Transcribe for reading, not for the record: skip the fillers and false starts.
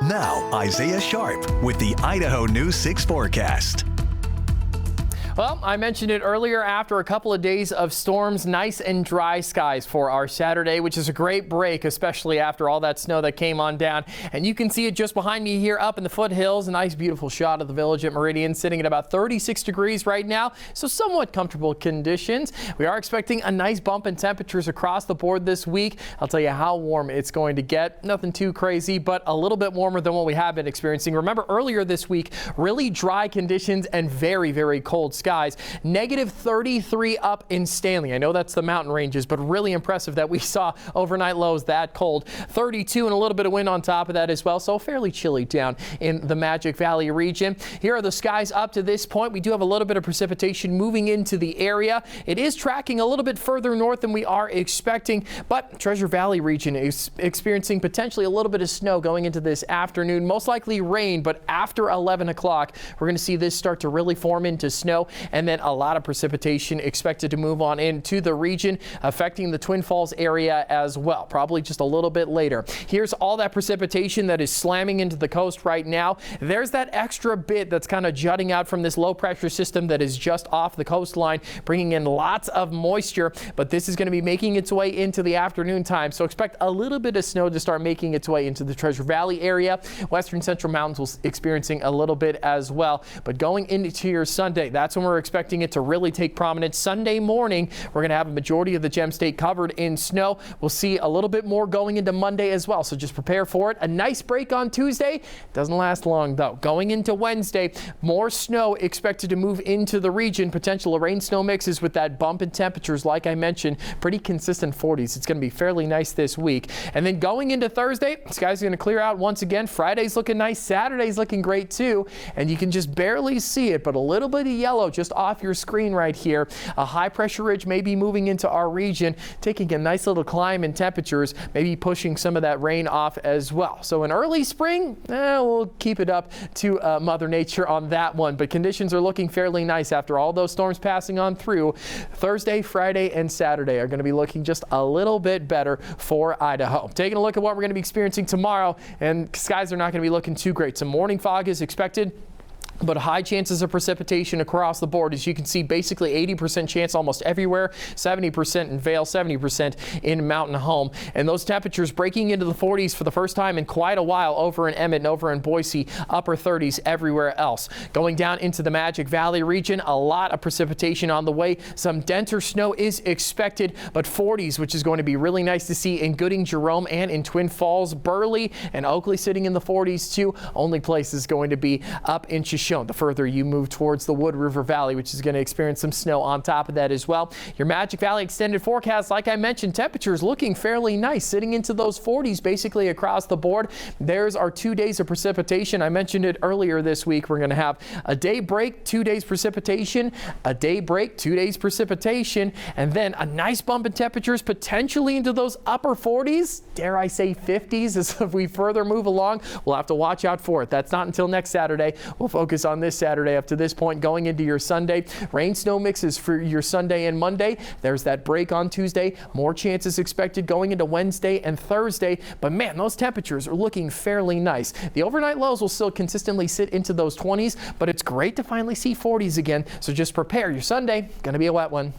Now, Isaiah Sharp with the Idaho News 6 forecast. Well, I mentioned it earlier, after a couple of days of storms, nice and dry skies for our Saturday, which is a great break, especially after all that snow that came on down. And you can see it just behind me here up in the foothills. A nice, beautiful shot of the village at Meridian, sitting at about 36 degrees right now, so somewhat comfortable conditions. We are expecting a nice bump in temperatures across the board this week. I'll tell you how warm it's going to get. Nothing too crazy, but a little bit warmer than what we have been experiencing. Remember, earlier this week, really dry conditions and very, very cold skies. Negative 33 up in Stanley. I know that's the mountain ranges, but really impressive that we saw overnight lows that cold. 32 and a little bit of wind on top of that as well, so fairly chilly down in the Magic Valley region. Here are the skies up to this point. We do have a little bit of precipitation moving into the area. It is tracking a little bit further north than we are expecting, but Treasure Valley region is experiencing potentially a little bit of snow going into this afternoon. Most likely rain, but after 11 o'clock, we're going to see this start to really form into snow. And then a lot of precipitation expected to move on into the region, affecting the Twin Falls area as well, probably just a little bit later. Here's all that precipitation that is slamming into the coast right now. There's that extra bit that's kind of jutting out from this low pressure system that is just off the coastline, bringing in lots of moisture, but this is going to be making its way into the afternoon time. So expect a little bit of snow to start making its way into the Treasure Valley area. Western Central Mountains will experiencing a little bit as well, but going into your Sunday, that's when we're expecting it to really take prominence. Sunday morning, we're going to have a majority of the Gem State covered in snow. We'll see a little bit more going into Monday as well, so just prepare for it. A nice break on Tuesday. Doesn't last long, though. Going into Wednesday, more snow expected to move into the region. Potential rain-snow mixes with that bump in temperatures, like I mentioned, pretty consistent 40s. It's going to be fairly nice this week. And then going into Thursday, skies are going to clear out once again. Friday's looking nice. Saturday's looking great, too. And you can just barely see it, but a little bit of yellow just off your screen right here. A high pressure ridge may be moving into our region, taking a nice little climb in temperatures, maybe pushing some of that rain off as well. So in early spring, we'll keep it up to Mother Nature on that one, but conditions are looking fairly nice after all those storms passing on through. Thursday, Friday, and Saturday are going to be looking just a little bit better for Idaho. Taking a look at what we're going to be experiencing tomorrow, and skies are not going to be looking too great. Some morning fog is expected, but high chances of precipitation across the board. As you can see, basically 80% chance almost everywhere, 70% in Vail, 70% in Mountain Home. And those temperatures breaking into the 40s for the first time in quite a while over in Emmett and over in Boise, upper 30s everywhere else. Going down into the Magic Valley region, a lot of precipitation on the way. Some denser snow is expected, but 40s, which is going to be really nice to see in Gooding, Jerome, and in Twin Falls. Burley and Oakley sitting in the 40s too. Only place is going to be up in Shoshone. The further you move towards the Wood River Valley, which is going to experience some snow on top of that as well. Your Magic Valley extended forecast, like I mentioned, temperatures looking fairly nice, sitting into those 40s basically across the board. There's our 2 days of precipitation. I mentioned it earlier this week. We're going to have a day break, 2 days precipitation, a day break, 2 days precipitation, and then a nice bump in temperatures potentially into those upper 40s, dare I say 50s as we further move along. We'll have to watch out for it. That's not until next Saturday. We'll focus on this Saturday up to this point. Going into your Sunday, rain snow mixes for your Sunday and Monday. There's that break on Tuesday. More chances expected going into Wednesday and Thursday, but man, those temperatures are looking fairly nice. The overnight lows will still consistently sit into those 20s, but it's great to finally see 40s again, so just prepare. Your Sunday going to be a wet one.